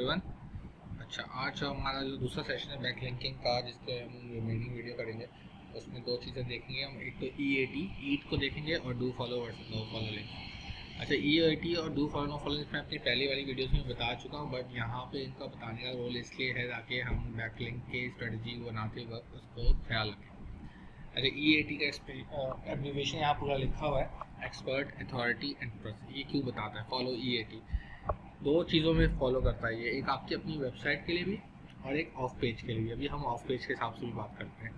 Everyone. अच्छा, आज हमारा जो दूसरा सेशन है बैक लिंकिंग का, जिसके हम रिमेनिंग वीडियो करेंगे, उसमें दो चीज़ें देखेंगे हम। एक तो ईट को देखेंगे और do follow versus no follow link. अच्छा, ईएटी और do follow no follow link मैं अपनी पहली वाली वीडियोस में बता चुका हूँ, बट यहाँ पे इनका बताने का रोल इसलिए है ताकि हम बैक लिंक की स्ट्रेटजी बनाते वक्त उसको ख्याल रखें। अच्छा, ईएटी का एब्रीविएशन यहाँ पूरा लिखा हुआ है, एक्सपर्ट, अथॉरिटी एंड ट्रस्ट। ये क्यों बताता है फॉलो ईएटी? दो चीज़ों में फॉलो करता है ये, एक आपकी अपनी वेबसाइट के लिए भी और एक ऑफ पेज के लिए भी। अभी हम ऑफ पेज के हिसाब से भी बात करते हैं।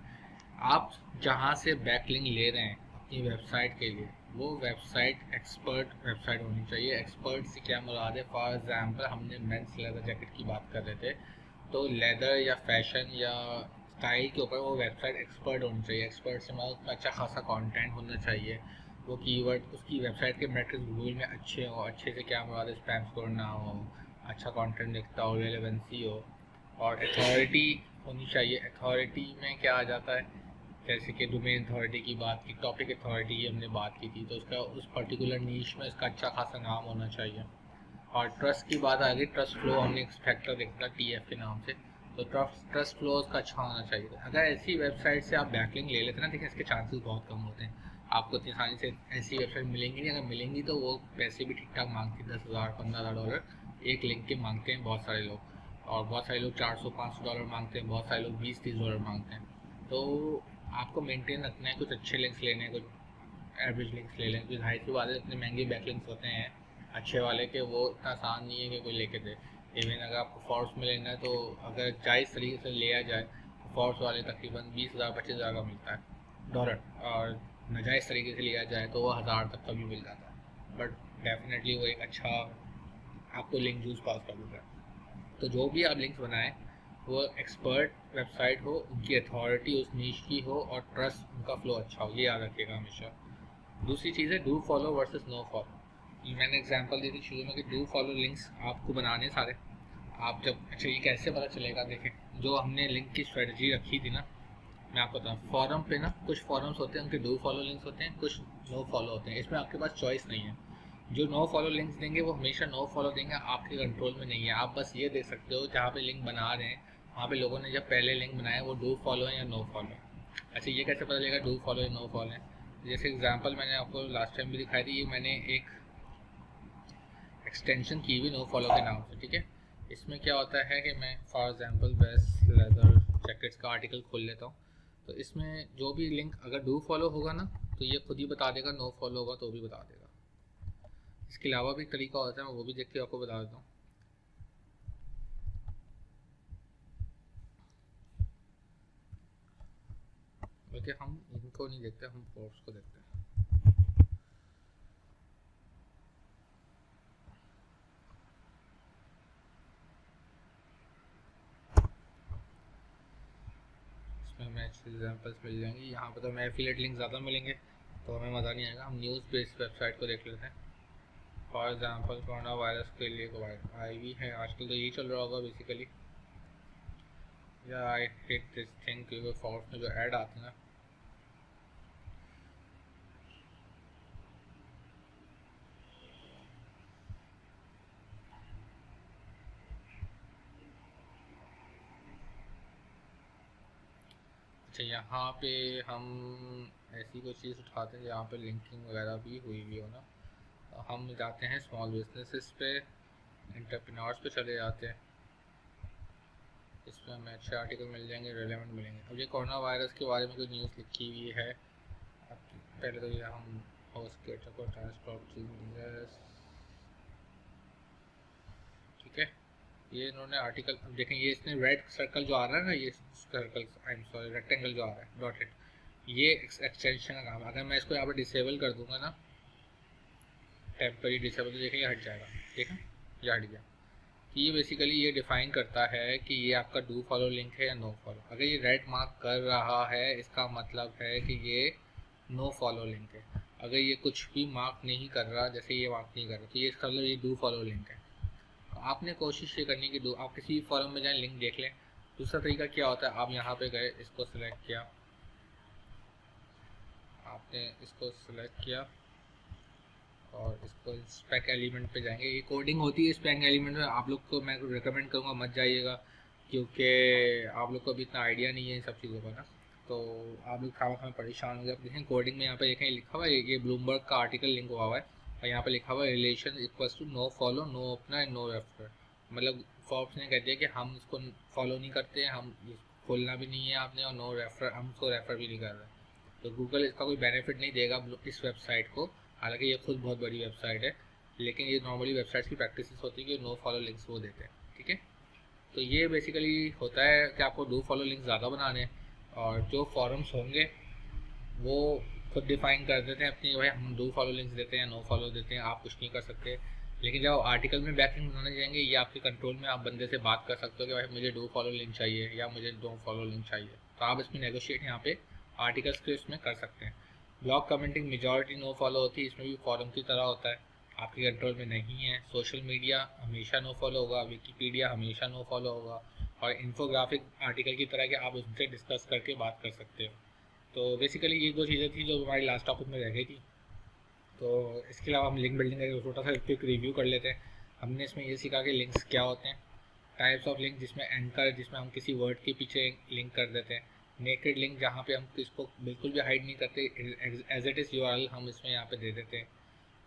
आप जहाँ से बैकलिंक ले रहे हैं अपनी वेबसाइट के लिए, वो वेबसाइट एक्सपर्ट वेबसाइट होनी चाहिए। एक्सपर्ट से क्या मुराद है? फॉर एग्जांपल, हमने मेंस लेदर जैकेट की बात कर रहे थे, तो लेदर या फैशन या स्टाइल के ऊपर वो वेबसाइट एक्सपर्ट होनी चाहिए। एक्सपर्ट से मतलब उसमें अच्छा खासा कंटेंट होना चाहिए। वो कीवर्ड उसकी वेबसाइट के मैट्रिक्स गूगल में अच्छे हो। अच्छे से क्या मुराद है? स्पैम स्कोर ना हो, अच्छा कंटेंट दिखता हो, रेलेवेंसी हो, और अथॉरिटी होनी चाहिए। अथॉरिटी में क्या आ जाता है? जैसे कि डोमेन अथॉरिटी की बात की, टॉपिक अथॉरिटी की हमने बात की थी, तो उसका उस पर्टिकुलर नीश में इसका अच्छा खासा नाम होना चाहिए। और ट्रस्ट की बात आ गई, ट्रस्ट फ्लो हमने एक फैक्टर देखा था टीएफ के नाम से, तो ट्रस्ट फ्लो उसका अच्छा होना चाहिए। अगर ऐसी वेबसाइट से आप बैकलिंक ले लेते हैं ना, देखिए इसके चांसेस बहुत कम होते हैं। आपको इतनी आसानी से ऐसी वेबसाइट मिलेंगी नहीं। अगर मिलेंगी तो वो पैसे भी ठीक ठाक मांगती है, $10,000 $15,000 एक लिंक के मांगते हैं बहुत सारे लोग। और बहुत सारे लोग $400 500 मांगते हैं, बहुत सारे लोग $20 30 मांगते हैं। तो आपको मेंटेन रखना है, कुछ अच्छे लिंक्स लेने हैं, कुछ एवरेज लिंक्स ले लें। कुछ हाई की बात है, इतने महंगे बैकलिंक्स होते हैं अच्छे वाले के, वो इतना आसान नहीं है कि कोई लेके दे। इवन अगर आपको फॉर्स में लेना है, तो अगर जायज़ तरीके से लिया जाए तो फॉर्स वाले तकरीबन 20,000 25,000 का मिलता है डॉलर, और नाजायज़ तरीके से लिया जाए तो वो 1000 तक का भी मिल जाता है। बट डेफिनेटली वो एक अच्छा आपको लिंक जूस पास कर देता है। तो जो भी आप लिंक्स बनाएं, वो एक्सपर्ट वेबसाइट हो, उनकी अथॉरिटी उस नीश की हो, और ट्रस्ट उनका फ्लो अच्छा हो, ये याद रखिएगा हमेशा। दूसरी चीज़ है do follow versus no follow. मैंने एग्जांपल दी थी शुरू में कि डू फॉलो लिंक्स आपको बनाने सारे। आप जब, अच्छा ये कैसे पता चलेगा? देखें, जो हमने लिंक की स्ट्रेटजी रखी थी ना, मैं आपको बताऊँ, फॉरम पे ना कुछ फॉरम्स होते हैं, उनके डू फॉलो लिंक्स होते हैं, कुछ नो फॉलो होते हैं। इसमें आपके पास चॉइस नहीं है। जो नो फॉलो लिंक्स देंगे वो हमेशा नो फॉलो देंगे, आपके कंट्रोल में नहीं है। आप बस ये देख सकते हो जहाँ पे लिंक बना रहे हैं, वहाँ पे लोगों ने जब पहले लिंक बनाया वो डू फॉलो है या नो फॉलो है। अच्छा, ये कैसे पता चलेगा डू फॉलो या नो फॉलो है? जैसे एग्जांपल मैंने आपको लास्ट टाइम भी दिखाई थी, ये मैंने एक एक्सटेंशन की हुई नो फॉलो के नाम से, ठीक है। इसमें क्या होता है कि मैं for example best leather jackets का आर्टिकल खोल लेता हूँ, तो इसमें जो भी लिंक अगर डू फॉलो होगा ना, तो ये खुद ही बता देगा, नो फॉलो होगा तो भी बता देगा। इसके अलावा भी एक तरीका होता है, मैं वो भी देख के आपको बता देता हूँ। बल्कि हम इनको नहीं देखते, हम फोर्स को देखते हैं। इसमें हमें अच्छे एग्जाम्पल्स मिल जाएंगे। यहाँ पर तो हमें एफिलेट लिंक ज़्यादा मिलेंगे, तो हमें मज़ा नहीं आएगा। हम न्यूज़ बेस्ड वेबसाइट को देख लेते हैं। फॉर एग्जांपल, कोरोना वायरस के लिए आई भी है आजकल, तो यही चल रहा होगा बेसिकली। या आई हेट दिस थिंग, क्योंकि फॉर्स में जो ऐड आते हैं ना, अच्छा यहाँ पे हम ऐसी कोई चीज़ उठाते हैं जहाँ पे लिंकिंग वगैरह भी हुई हुई हो ना, तो हम जाते हैं स्मॉल बिजनेसेस पे, एंटरप्रेन्योर्स पे चले जाते हैं। इसमें हमें अच्छे आर्टिकल मिल जाएंगे, रेलेवेंट मिलेंगे। अब ये कोरोना वायरस के बारे में कोई न्यूज़ लिखी हुई है, पहले तो ये हम होस्ट को ट्रांसपोर्ट, ठीक है। ये इन्होंने आर्टिकल, अब देखें, ये इसने रेड सर्कल जो आ रहा है ना, ये circle, I am sorry, rectangle जो आ रहा है डॉटेड, ये एक्सटेंशन का काम है। अगर मैं इसको यहाँ पर डिसेबल कर दूंगा ना, टेम्पररी डिसेबल, तो देखें ये हट जाएगा, ठीक है, ये हट गया। तो ये बेसिकली ये डिफाइन करता है कि ये आपका डू फॉलो लिंक है या नो फॉलो। अगर ये रेड मार्क कर रहा है, इसका मतलब है कि ये नो फॉलो लिंक है। अगर ये कुछ भी मार्क नहीं कर रहा, जैसे ये मार्क नहीं कर रहा, तो ये इसका मतलब ये डू फॉलो लिंक है। तो आपने कोशिश ये करनी कि आप किसी भी फॉरम में जाएं, लिंक देख लें। दूसरा तरीका क्या होता है, आप यहाँ पे गए, इसको सिलेक्ट किया, आपने इसको सिलेक्ट किया और इसको स्पेक एलिमेंट पे जाएंगे। ये कोडिंग होती है स्पेक एलिमेंट में, आप लोग को मैं रिकमेंड करूँगा मत जाइएगा, क्योंकि आप लोग को अभी इतना आइडिया नहीं है इन सब चीज़ों का ना, तो आप लोग खाना परेशान हो गए। आप देखें कोडिंग में यहाँ पे देखें लिखा हुआ है, ये ब्लूमबर्ग का आर्टिकल लिंक हुआ हुआ है और यहाँ पे लिखा हुआ है relation equals to no follow no opener and no refer. मतलब फोर्ब्स ने कह दिया कि हम इसको फॉलो नहीं करते, हम खोलना भी नहीं है आपने, और नो रेफर, हम उसको रेफर भी नहीं कर रहे। तो गूगल इसका कोई बेनिफिट नहीं देगा इस वेबसाइट को, हालांकि ये खुद बहुत बड़ी वेबसाइट है, लेकिन ये नॉर्मली वेबसाइट्स की प्रैक्टिस होती है कि नो फॉलो लिंक्स वो देते हैं, ठीक है। तो ये बेसिकली होता है कि आपको डू फॉलो लिंक्स ज़्यादा बनाने हैं, और जो फॉरम्स होंगे वो खुद डिफाइन कर देते हैं अपनी, भाई हम डू फॉलो लिंक्स देते हैं, नो फॉलो देते हैं, आप कुछ नहीं कर सकते। लेकिन जब आर्टिकल में बैकलिंक बनाने जाएंगे, ये आपके कंट्रोल में, आप बंदे से बात कर सकते हो कि भाई मुझे डू फॉलो लिंक चाहिए या मुझे डोंट फॉलो लिंक चाहिए, तो आप इसमें नेगोशिएट यहाँ पे आर्टिकल्स के उसमें कर सकते हैं। Blog commenting majority no follow होती है, इसमें भी फॉरम की तरह होता है, आपके कंट्रोल में नहीं है। सोशल मीडिया हमेशा नो फॉलो होगा, विकीपीडिया हमेशा नो फॉलो होगा, और इन्फोग्राफिक आर्टिकल की तरह के आप उनसे डिस्कस करके बात कर सकते हो। तो बेसिकली ये दो चीज़ें थी जो हमारी लास्ट टॉपिक में रह गई थी। तो इसके अलावा हम लिंक बिल्डिंग का छोटा सा क्विक रिव्यू कर लेते हैं। हमने इसमें ये सीखा कि लिंक्स क्या होते हैं, टाइप्स ऑफ लिंक, जिसमें एंकर, जिसमें हम किसी वर्ड के पीछे लिंक कर देते हैं, नेकेड लिंक जहाँ पे हम इसको बिल्कुल भी हाइड नहीं करते, एज इट इज़ यूआरएल हम इसमें यहाँ पे दे देते हैं।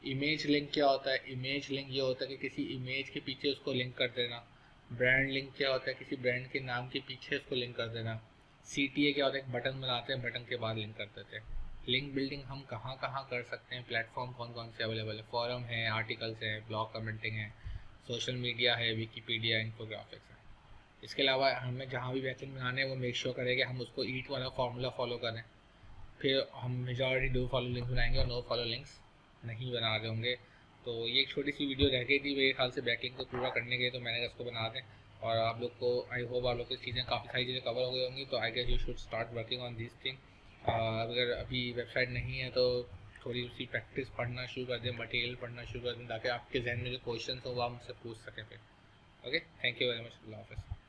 इमेज लिंक क्या होता है, इमेज लिंक ये होता है कि किसी इमेज के पीछे उसको लिंक कर देना। ब्रांड लिंक क्या होता है, किसी ब्रांड के नाम के पीछे उसको लिंक कर देना। CTA क्या होता है, एक बटन बनाते हैं, बटन के बाद लिंक कर देते हैं। लिंक बिल्डिंग हम कहाँ कहाँ कर सकते हैं, प्लेटफॉर्म कौन कौन से अवेलेबल है, फॉरम है, आर्टिकल्स है, ब्लॉग कमेंटिंग है, सोशल मीडिया है, विकीपीडिया, इन्फोग्राफिक्स है। इसके अलावा हमें जहाँ भी बैकलिंक बनाने हैं वो मेक श्योर करें कि हम उसको ईट वाला फार्मूला फॉलो करें, फिर हम मेजॉरिटी डू फॉलो लिंक्स बनाएंगे और नो फॉलो लिंक्स नहीं बना रहे होंगे। तो ये एक छोटी सी वीडियो रह गई थी मेरे ख्याल से बैकलिंक को पूरा करने के लिए, तो मैंने इसको बना दें, और आप लोग को आई होप आप लोग की चीज़ें काफ़ी सारी चीज़ें कवर हो गई होंगी। तो I guess you should start working on this thing. अगर अभी वेबसाइट नहीं है तो थोड़ी सी प्रैक्टिस पढ़ना शुरू कर दें, मटेरियल पढ़ना शुरू कर दें, ताकि आपके जहन में जो क्वेश्चन हो वो आप मुझसे पूछ सकें फिर। Okay, thank you very much, अल्लाह हाफ़िज़।